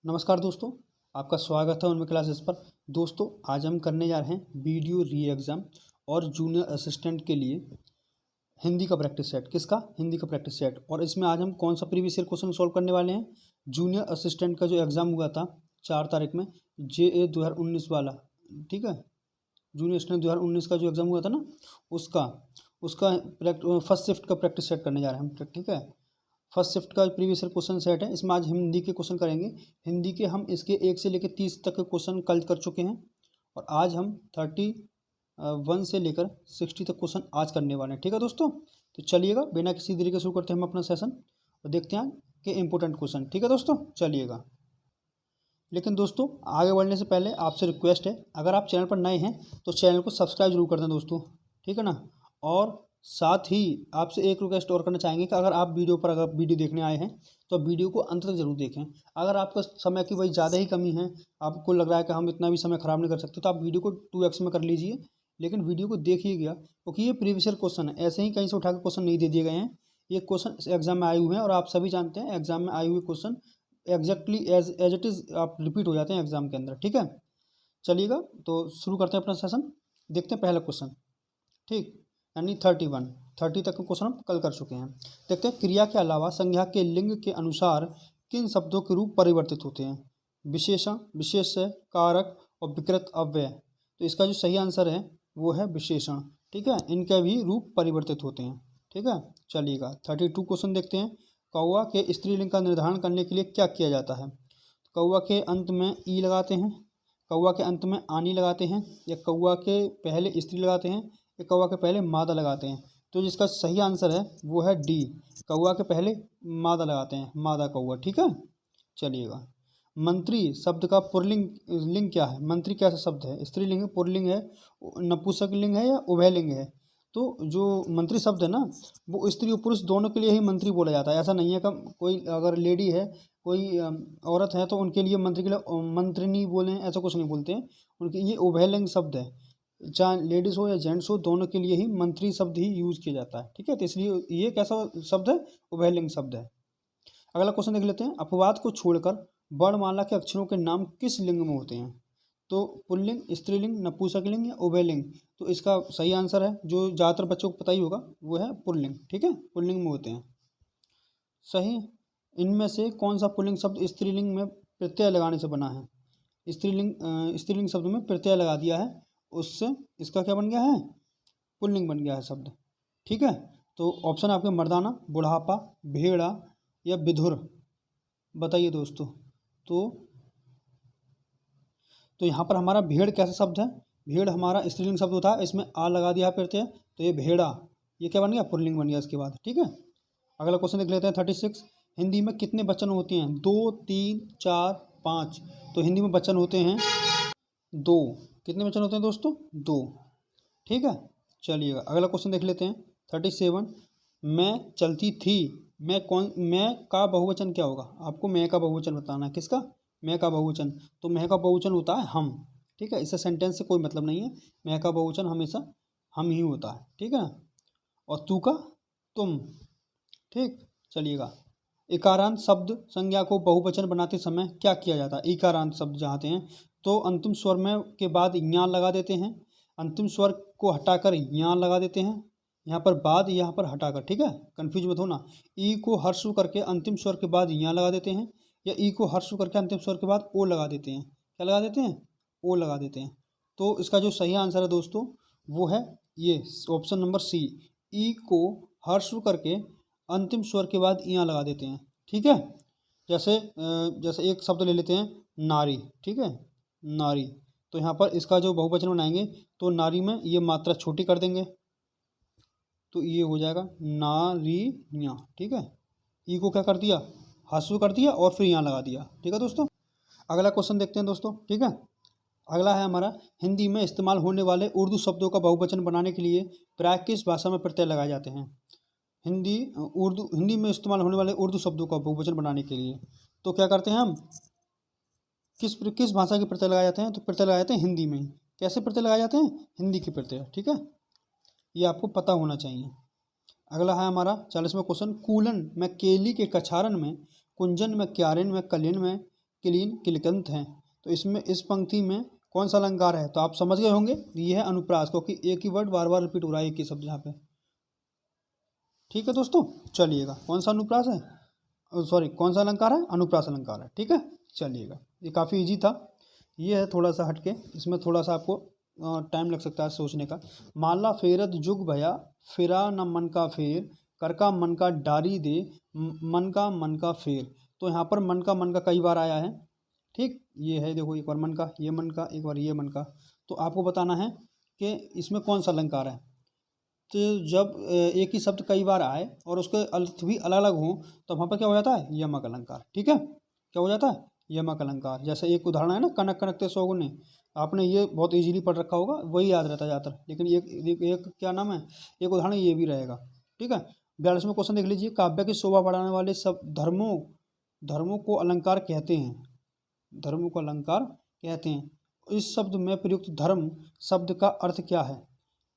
नमस्कार दोस्तों, आपका स्वागत है उनमें क्लासेस पर। दोस्तों, आज हम करने जा रहे हैं वीडियो री एग्ज़ाम और जूनियर असिस्टेंट के लिए हिंदी का प्रैक्टिस सेट। किसका? हिंदी का प्रैक्टिस सेट। और इसमें आज हम कौन सा प्रीवियस ईयर क्वेश्चन सॉल्व करने वाले हैं? जूनियर असिस्टेंट का जो एग्ज़ाम हुआ था 4 तारीख में, JA 2019 वाला, ठीक है, जूनियर असिस्टेंट 2019 का जो एग्ज़ाम हुआ था ना, उसका फर्स्ट शिफ्ट का प्रैक्टिस सेट करने जा रहे हैं हम, ठीक है। फर्स्ट शिफ्ट का प्रीवियस ईयर क्वेश्चन सेट है। इसमें आज हिंदी के क्वेश्चन करेंगे। हिंदी के हम इसके 1 से लेकर 30 तक के क्वेश्चन कल कर चुके हैं और आज हम 31 से लेकर 60 तक क्वेश्चन आज करने वाले हैं, ठीक है दोस्तों। तो चलिएगा, बिना किसी देरी के शुरू करते हैं हम अपना सेशन और देखते हैं कि इंपॉर्टेंट क्वेश्चन, ठीक है दोस्तों। चलिएगा, लेकिन दोस्तों आगे बढ़ने से पहले आपसे रिक्वेस्ट है, अगर आप चैनल पर नए हैं तो चैनल को सब्सक्राइब जरूर कर दें दोस्तों, ठीक है ना। और साथ ही आपसे एक रिक्वेस्ट और करना चाहेंगे कि अगर वीडियो देखने आए हैं तो वीडियो को अंत तक जरूर देखें। अगर आपका समय की वही ज़्यादा ही कमी है, आपको लग रहा है कि हम इतना भी समय ख़राब नहीं कर सकते, तो आप वीडियो को 2x में कर लीजिए, लेकिन वीडियो को देखिएगा, क्योंकि ये प्रीवियस ईयर क्वेश्चन है, ऐसे ही कहीं से उठा के क्वेश्चन नहीं दे दिए गए हैं। ये क्वेश्चन एग्जाम में आए हुए हैं और आप सभी जानते हैं एग्जाम में आए हुए question exactly as it is आप रिपीट हो जाते हैं एग्जाम के अंदर, ठीक है। चलिएगा, तो शुरू करते हैं अपना सेशन। देखते हैं पहला क्वेश्चन, ठीक, यानी 30 तक के क्वेश्चन हम कल कर चुके हैं। देखते हैं, क्रिया के अलावा संज्ञा के लिंग के अनुसार किन शब्दों के रूप परिवर्तित होते हैं? विशेषण, विशेष्य, कारक और विकृत अव्यय। तो इसका जो सही आंसर है वो है विशेषण, ठीक है। इनके भी रूप परिवर्तित होते हैं, ठीक है। चलिएगा, 32 क्वेश्चन देखते हैं। कौवा के स्त्रीलिंग का निर्धारण करने के लिए क्या किया जाता है? कौवा के अंत में ई लगाते हैं, कौवा के अंत में आनी लगाते हैं, या कौवा के पहले स्त्री लगाते हैं, या कौवा के पहले मादा लगाते हैं। तो जिसका सही आंसर है वो है डी, कौवा के पहले मादा लगाते हैं, मादा कौवा, ठीक है। चलिएगा, मंत्री शब्द का पुल्लिंग लिंग क्या है? मंत्री कैसा शब्द है? स्त्रीलिंग है, पुल्लिंग है, नपुंसक लिंग है या उभयलिंग है? तो जो मंत्री शब्द है ना, वो स्त्री और पुरुष दोनों के लिए ही मंत्री बोला जाता है। ऐसा नहीं है कि कोई अगर लेडी है, कोई औरत है, तो उनके लिए मंत्री के लिए मंत्रिनी बोले, ऐसा कुछ नहीं बोलते हैं उनके। ये उभयलिंग शब्द है, चाहे लेडीज़ हो या जेंट्स हो, दोनों के लिए ही मंत्री शब्द ही यूज़ किया जाता है, ठीक है। तो इसलिए ये कैसा शब्द है? उभयलिंग शब्द है। अगला क्वेश्चन देख लेते हैं। अपवाद को छोड़कर वर्णमाला के अक्षरों के नाम किस लिंग में होते हैं? तो पुल्लिंग, स्त्रीलिंग, नपुंसकलिंग या उभयलिंग? तो इसका सही आंसर है, जो ज़्यादातर बच्चों को पता ही होगा, वो है पुल्लिंग, ठीक है, पुल्लिंग में होते हैं। सही। इनमें से कौन सा पुल्लिंग शब्द स्त्रीलिंग में प्रत्यय लगाने से बना है? स्त्रीलिंग शब्द में प्रत्यय लगा दिया है, उससे इसका क्या बन गया है? पुल्लिंग बन गया है शब्द, ठीक है। तो ऑप्शन आपके मर्दाना, बुढ़ापा, भेड़ा या विधुर, बताइए दोस्तों। तो यहाँ पर हमारा भेड़ कैसा शब्द है? भेड़ हमारा स्त्रीलिंग शब्द होता है, इसमें आ लगा दिया प्रत्यय, तो ये भेड़ा, ये क्या बन गया? पुल्लिंग बन गया इसके बाद, ठीक है। अगला क्वेश्चन देख लेते हैं, 36। हिंदी में कितने वचन होते हैं? 2, 3, 4, 5। तो हिंदी में वचन होते हैं 2। कितने वचन होते हैं दोस्तों? 2, ठीक है। चलिएगा, अगला क्वेश्चन देख लेते हैं, 37। मैं चलती थी, मैं का बहुवचन क्या होगा? आपको मैं का बहुवचन बताना है। किसका? मैं का बहुवचन। तो मैं का बहुवचन होता है हम, ठीक है। इससे सेंटेंस से कोई मतलब नहीं है, मैं का बहुवचन हमेशा हम ही होता है, ठीक है। और तू का तुम, ठीक। चलिएगा, इकारांत शब्द संज्ञा को बहुवचन बनाते समय क्या किया जाता है? इकारांत शब्द चाहते हैं तो अंतिम स्वर में के बाद यहाँ लगा देते हैं, अंतिम स्वर को हटाकर यहाँ लगा देते हैं, यहाँ पर बाद, यहाँ पर हटाकर, ठीक है, कंफ्यूज मत होना। ई को हर्षु करके अंतिम स्वर के बाद यहाँ लगा देते हैं, या ई को हर्षु करके अंतिम स्वर के बाद ओ लगा देते हैं। क्या लगा देते हैं? ओ लगा देते हैं। तो इसका जो सही आंसर है दोस्तों वो है ये ऑप्शन नंबर सी, ई को हर्षु करके अंतिम स्वर के बाद यहाँ लगा देते हैं, ठीक है। जैसे एक शब्द ले लेते हैं, नारी, ठीक है, नारी। तो यहाँ पर इसका जो बहुवचन बनाएंगे तो नारी में ये मात्रा छोटी कर देंगे, तो ये हो जाएगा नारियाँ, ठीक है। ई को क्या कर दिया? हर्षु कर दिया और फिर यहाँ लगा दिया, ठीक है दोस्तों। अगला क्वेश्चन देखते हैं दोस्तों, ठीक है। अगला है हमारा, हिंदी में इस्तेमाल होने वाले उर्दू शब्दों का बहुवचन बनाने के लिए प्राय किस भाषा में प्रत्यय लगाए जाते हैं? हिंदी में इस्तेमाल होने वाले उर्दू शब्दों का बहुवचन बनाने के लिए तो क्या करते हैं हम? किस भाषा के प्रत्यय लगाए जाते हैं? तो प्रत्यय लगाए जाते हैं हिंदी में ही। कैसे प्रत्यय लगाए जाते हैं? हिंदी के प्रत्यय, ठीक है, ये आपको पता होना चाहिए। अगला है हमारा 40वां क्वेश्चन, कूलन में केली के कछारन में, कुंजन में, क्यारिन में, कलिन में क्लीन किलकंत हैं। तो इसमें इस पंक्ति में कौन सा अलंकार है? तो आप समझ गए होंगे, ये है अनुप्रास, क्योंकि एक ही वर्ड बार बार रिपीट हो रहा है, एक ही शब्द यहाँ पे। ठीक है दोस्तों, चलिएगा, कौन सा अनुप्रास है, सॉरी कौन सा अलंकार है? अनुप्रास अलंकार है। ठीक है, चलिएगा, ये काफ़ी इजी था। ये है थोड़ा सा हटके, इसमें थोड़ा सा आपको टाइम लग सकता है सोचने का। माला फेरत जुग भया, फिरा न मन का फेर, कर का मन का डारी दे, मन का फेर। तो यहाँ पर मन का कई बार आया है। ठीक, ये है देखो, एक बार मन का, ये मन का, एक बार ये मन का। तो आपको बताना है कि इसमें कौन सा अलंकार है। तो जब एक ही शब्द कई बार आए और उसके अर्थ भी अलग अलग हों, तो वहाँ पर क्या हो जाता है? यमक अलंकार। ठीक है, क्या हो जाता है? यमक अलंकार। जैसे एक उदाहरण है ना, कनक कनकते सौगुने, आपने ये बहुत इजीली पढ़ रखा होगा, वही याद रहता है ज़्यादातर। लेकिन एक क्या नाम है, एक उदाहरण ये भी रहेगा। ठीक है, 42वां क्वेश्चन देख लीजिए। काव्य की शोभा बढ़ाने वाले सब धर्मों को अलंकार कहते हैं। धर्मों को अलंकार कहते हैं। इस शब्द में प्रयुक्त धर्म शब्द का अर्थ क्या है?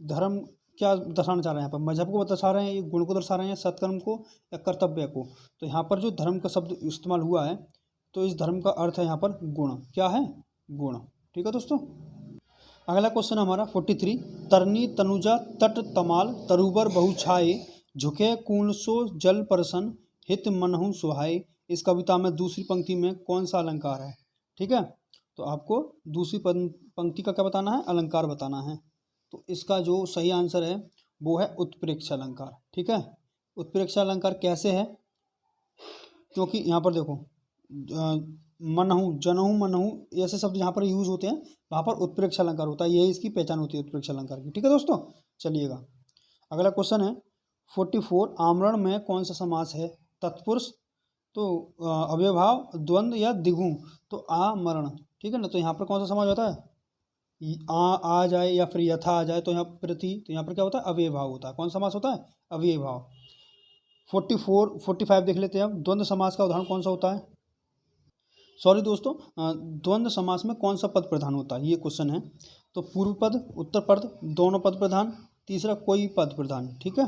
धर्म क्या दर्शाना चाह रहे हैं यहाँ पर? मजहब को दर्शा रहे हैं, ये गुण को दर्शा रहे हैं, सत्कर्म को या कर्तव्य को? तो यहाँ पर जो धर्म का शब्द इस्तेमाल हुआ है, तो इस धर्म का अर्थ है यहाँ पर गुण। क्या है? गुण। ठीक है दोस्तों, अगला क्वेश्चन हमारा 43। तरनी तनुजा तट तमाल, तरुबर बहु छाए, झुके कूण सो जल परसन, हित मनहु सुहाए। इस कविता में दूसरी पंक्ति में कौन सा अलंकार है? ठीक है, तो आपको दूसरी पंक्ति का क्या बताना है? अलंकार बताना है। तो इसका जो सही आंसर है वो है उत्प्रेक्ष अलंकार। ठीक है, उत्प्रेक्ष अलंकार कैसे है? क्योंकि यहाँ पर देखो, मनहु, जनहु, मनहु, ऐसे शब्द जहाँ पर यूज होते हैं वहाँ पर उत्प्रेक्ष अलंकार होता है। यही इसकी पहचान होती है उत्प्रेक्ष अलंकार की। ठीक है दोस्तों, चलिएगा, अगला क्वेश्चन है 44। आमरण में कौन सा समास है? तत्पुरुष, तो अव्ययभाव, द्वंद्व या द्विगु? तो आमरण। ठीक है ना, तो यहाँ पर कौन सा समास होता है? आ जाए या फिर यथा आ जाए तो यहाँ प्रति, तो यहाँ पर क्या होता है? अव्यय भाव होता है। कौन सा समास होता है? अव्यय भाव। 45 देख लेते हैं अब। द्वंद्व समास का उदाहरण कौन सा होता है? सॉरी दोस्तों, द्वंद्व समास में कौन सा पद प्रधान होता है, ये क्वेश्चन है। तो पूर्व पद, उत्तर पद, दोनों पद प्रधान, तीसरा कोई पद प्रधान। ठीक है,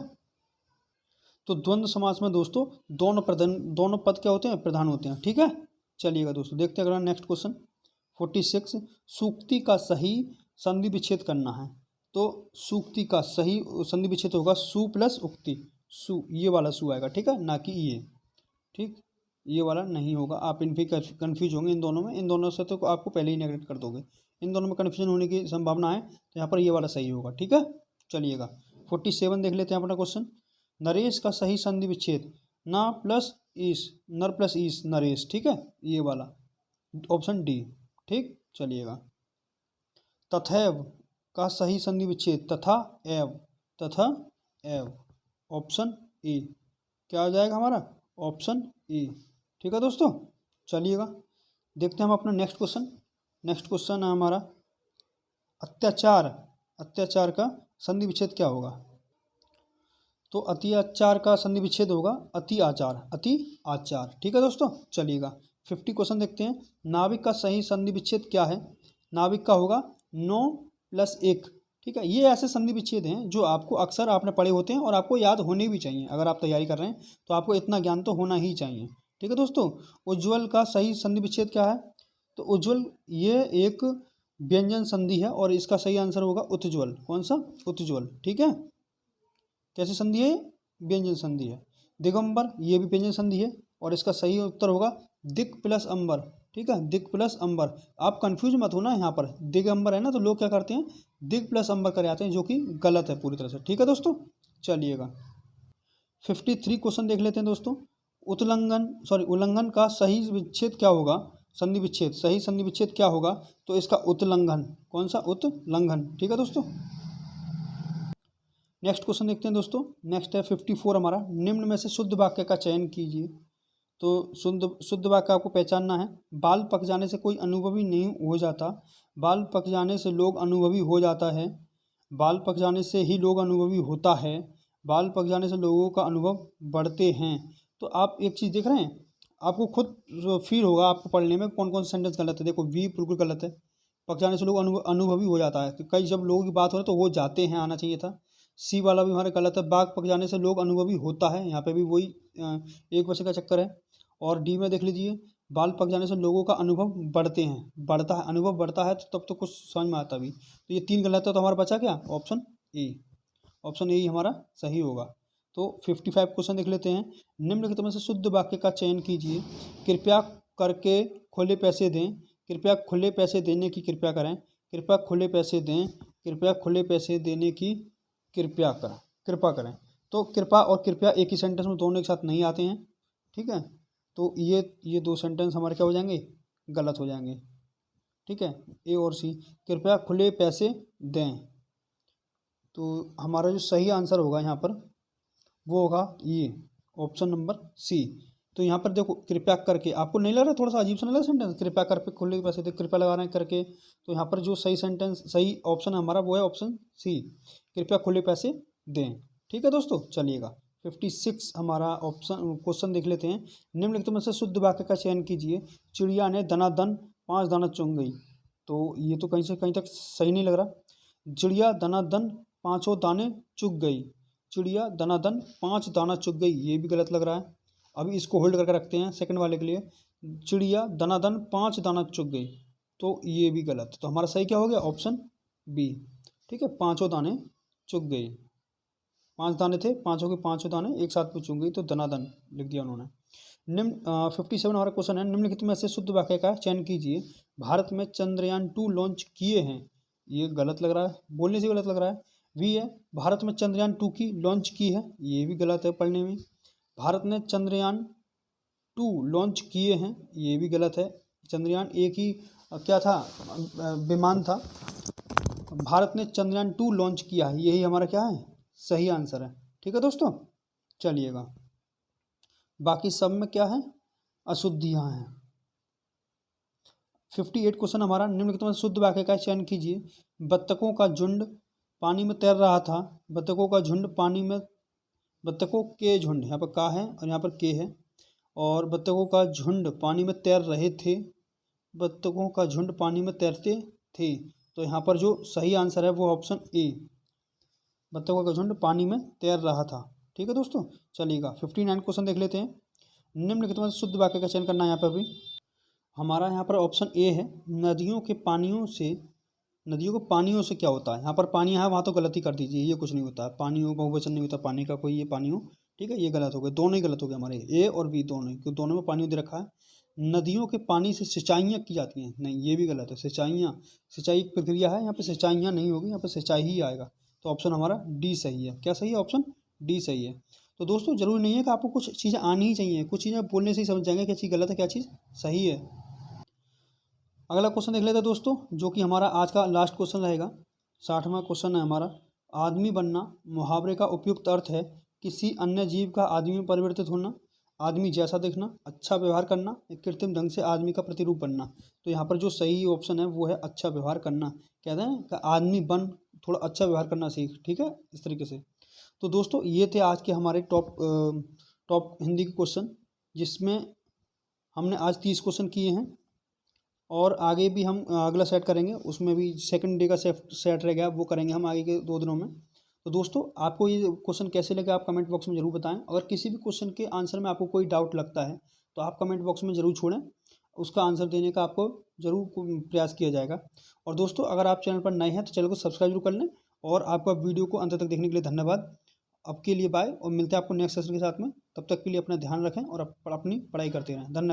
तो द्वंद्व समास में दोस्तों दोनों पद क्या होते हैं? प्रधान होते हैं। ठीक है, चलिएगा दोस्तों, देखते हैं अगला नेक्स्ट क्वेश्चन 46। सूक्ति का सही संधि विच्छेद करना है। तो सूक्ति का सही संधि विच्छेद होगा सु प्लस उक्ति। सु, ये वाला सु आएगा। ठीक है, ना कि ये। ठीक, ये वाला नहीं होगा। आप इन भी कन्फ्यूज होंगे इन दोनों में, इन दोनों से तो आपको पहले ही नेगलेक्ट कर दोगे। इन दोनों में कन्फ्यूजन होने की संभावना है, तो यहाँ पर ये वाला सही होगा। ठीक है, चलिएगा 47 देख लेते हैं अपना क्वेश्चन। नरेश का सही संधि विच्छेद ना प्लस ईस, नर प्लस ईस, नरेश। ठीक है, ये वाला ऑप्शन डी। ठीक, चलिएगा। तथैव का सही संधि विच्छेद तथा एव, तथा एव, ऑप्शन ए। क्या आ जाएगा हमारा? Option A. ठीक है दोस्तों, चलिएगा, देखते हैं हम अपना नेक्स्ट क्वेश्चन। नेक्स्ट क्वेश्चन है हमारा अत्याचार। अत्याचार का संधि विच्छेद क्या होगा? तो अत्याचार का संधि विच्छेद होगा अति आचार, अति आचार। ठीक है दोस्तों, चलिएगा 50 क्वेश्चन देखते हैं। नाविक का सही संधि विच्छेद क्या है? नाविक का होगा 9 + 1। ठीक है, ये ऐसे संधि विच्छेद हैं जो आपको अक्सर आपने पढ़े होते हैं और आपको याद होने भी चाहिए। अगर आप तैयारी कर रहे हैं तो आपको इतना ज्ञान तो होना ही चाहिए। ठीक है दोस्तों, उज्ज्वल का सही संधि विच्छेद क्या है? तो उज्ज्वल ये एक व्यंजन संधि है और इसका सही आंसर होगा उत्ज्वल। कौन सा? उत्ज्वल। ठीक है, कैसी संधि है? व्यंजन संधि है। दिगंबर, ये भी व्यंजन संधि है और इसका सही उत्तर होगा दिक् प्लस अंबर। ठीक है, दिक् प्लस अंबर। आप कंफ्यूज मत होना, यहाँ पर दिगंबर है ना, तो लोग क्या करते हैं दिक् प्लस अंबर कर आते हैं, जो कि गलत है पूरी तरह से। ठीक है दोस्तों, चलिएगा 53 क्वेश्चन देख लेते हैं दोस्तों। उल्लंघन का सही विच्छेद क्या होगा? संधि विच्छेद, सही संधि विच्छेद क्या होगा? तो इसका उत्लंघन। कौन सा? उत्लंघन। ठीक है दोस्तों, नेक्स्ट क्वेश्चन देखते हैं दोस्तों। नेक्स्ट है 54 हमारा। निम्न में से शुद्ध वाक्य का चयन कीजिए। तो शुद्ध वाक्य आपको पहचानना है। बाल पक जाने से कोई अनुभवी नहीं हो जाता, बाल पक जाने से लोग अनुभवी हो जाता है, बाल पक जाने से ही लोग अनुभवी होता है, बाल पक जाने से लोगों का अनुभव बढ़ते हैं। तो आप एक चीज़ देख रहे हैं, आपको खुद फील होगा आपको पढ़ने में कौन कौन सा सेंटेंस गलत है। देखो, वी बिल्कुल गलत है, पक जाने से लोग अनुभवी हो जाता है, तो कई जब लोगों की बात हो रही तो वो जाते हैं आना चाहिए था। सी वाला भी हमारा गलत है, बाग पक जाने से लोग अनुभवी होता है, यहाँ पे भी वही एक वचन का चक्कर है। और डी में देख लीजिए, बाल पक जाने से लोगों का अनुभव बढ़ते हैं, बढ़ता है, अनुभव बढ़ता है तो तब तो कुछ समझ में आता भी। तो ये 3 गलत है, तो हमारा बचा क्या? Option A. ऑप्शन ए ही हमारा सही होगा। तो 55 क्वेश्चन देख लेते हैं। निम्नलिखित में से शुद्ध वाक्य का चयन कीजिए। कृपया करके खुले पैसे दें। कृपया खुले पैसे देने की कृपया करें। कृपया खुले पैसे दें। कृपया खुले पैसे देने की कृपा करें। तो कृपा और कृपया एक ही सेंटेंस में दोनों एक साथ नहीं आते हैं, ठीक है। तो ये 2 सेंटेंस हमारे क्या हो जाएंगे? गलत हो जाएंगे, ठीक है। ए और सी, कृपया खुले पैसे दें। तो हमारा जो सही आंसर होगा यहाँ पर वो होगा ये ऑप्शन नंबर सी। तो यहाँ पर देखो, कृपया करके, आपको नहीं लग रहा थोड़ा सा अजीब सा नहीं लग रहा सेंटेंस? कृपया करके खुले पैसे दे, कृपया लगा रहे हैं करके। तो यहाँ पर जो सही सेंटेंस, सही ऑप्शन हमारा वो है ऑप्शन सी, कृपया खुले पैसे दें, ठीक है दोस्तों। चलिएगा 56 हमारा ऑप्शन क्वेश्चन देख लेते हैं। निम्नलिखित में से शुद्ध वाक्य का चयन कीजिए। चिड़िया ने दनादन 5 दाना चुन गई। तो ये तो कहीं से कहीं तक सही नहीं लग रहा। चिड़िया दनादन 5 दाने चुग गई। चिड़िया दनादन 5 दाना चुग गई, ये भी गलत लग रहा है। अभी इसको होल्ड करके रखते हैं सेकंड वाले के लिए। चिड़िया दनादन 5 दाना चुग गई, तो ये भी गलत। तो हमारा सही क्या हो गया? ऑप्शन बी, ठीक है, 5 दाने चुग गई। 5 दाने थे, 5 के 5 दाने एक साथ में चुन गई, तो दनादन लिख दिया उन्होंने। निम्न 57 हमारा क्वेश्चन है। निम्नलिखित में से शुद्ध वाक्य का चयन कीजिए। भारत में चंद्रयान 2 लॉन्च किए हैं, ये गलत लग रहा है, बोलने से गलत लग रहा है। वी है, भारत में चंद्रयान 2 की लॉन्च की है, ये भी गलत है पढ़ने में। भारत ने चंद्रयान 2 लॉन्च किए हैं, ये भी गलत है। चंद्रयान 1 ही क्या था? विमान था। भारत ने चंद्रयान 2 लॉन्च किया है, यही हमारा क्या है? सही आंसर है, ठीक है दोस्तों। चलिएगा, बाकी सब में क्या है? अशुद्धियाँ हैं। 58 क्वेश्चन हमारा। निम्नलिखित में शुद्ध वाक्य का चयन कीजिए। बत्तखों का झुंड पानी में तैर रहा था। बत्तखों का झुंड पानी में, बत्तखों के झुंड, यहाँ पर का है और यहाँ पर के है, और बत्तखों का झुंड पानी में तैर रहे थे। बत्तखों का झुंड पानी में तैरते थे, तो यहाँ पर जो सही आंसर है वो ऑप्शन ए, बत्तखों का झुंड पानी में तैर रहा था, ठीक है दोस्तों। चलिएगा 59 क्वेश्चन देख लेते हैं। निम्नलिखित में शुद्ध वाक्य का चयन करना है यहाँ पर भी। हमारा यहाँ पर ऑप्शन ए है, नदियों के पानियों से, नदियों को पानियों से क्या होता है? यहाँ पर पानी है, वहाँ तो गलती कर दीजिए, ये कुछ नहीं होता है। पानियों बहुवचन नहीं होता पानी का कोई, ये पानियों, ठीक है, ये गलत हो गए, दोनों ही गलत हो गए हमारे, ए और बी दोनों ही, क्योंकि दोनों में पानी दे रखा है। नदियों के पानी से सिंचाइयाँ की जाती हैं, नहीं, ये भी गलत है। सिंचाइयाँ, सिंचाई की प्रक्रिया है, यहाँ पर सिंचाइयाँ नहीं होगी, यहाँ पर सिंचाई ही आएगा। तो ऑप्शन हमारा डी सही है। क्या सही है? ऑप्शन डी सही है। तो दोस्तों जरूरी नहीं है कि आपको कुछ चीज़ें आनी ही चाहिए, कुछ चीज़ें बोलने से ही समझ जाएंगे क्या चीज़ गलत है क्या चीज़ सही है। अगला क्वेश्चन देख लेते हैं दोस्तों, जो कि हमारा आज का लास्ट क्वेश्चन रहेगा। 60वां क्वेश्चन है हमारा। आदमी बनना मुहावरे का उपयुक्त अर्थ है। किसी अन्य जीव का आदमी में परिवर्तित होना, आदमी जैसा दिखना, अच्छा व्यवहार करना, कृत्रिम ढंग से आदमी का प्रतिरूप बनना। तो यहाँ पर जो सही ऑप्शन है वो है अच्छा व्यवहार करना। कहते हैं कि आदमी बन, थोड़ा अच्छा व्यवहार करना सीख, ठीक है, इस तरीके से। तो दोस्तों ये थे आज के हमारे टॉप हिंदी के क्वेश्चन, जिसमें हमने आज 30 क्वेश्चन किए हैं, और आगे भी हम अगला सेट करेंगे, उसमें भी सेकंड डे का सेट रहेगा, वो करेंगे हम आगे के 2 दिनों में। तो दोस्तों आपको ये क्वेश्चन कैसे लगे आप कमेंट बॉक्स में ज़रूर बताएं। अगर किसी भी क्वेश्चन के आंसर में आपको कोई डाउट लगता है तो आप कमेंट बॉक्स में ज़रूर छोड़ें, उसका आंसर देने का आपको ज़रूर प्रयास किया जाएगा। और दोस्तों अगर आप चैनल पर नए हैं तो चैनल को सब्सक्राइब जरूर कर लें, और आपका वीडियो को अंत तक देखने के लिए धन्यवाद। अब के लिए बाय, और मिलते हैं आपको नेक्स्ट सेशन के साथ में। तब तक के लिए अपना ध्यान रखें और अपनी पढ़ाई करते रहें। धन्यवाद।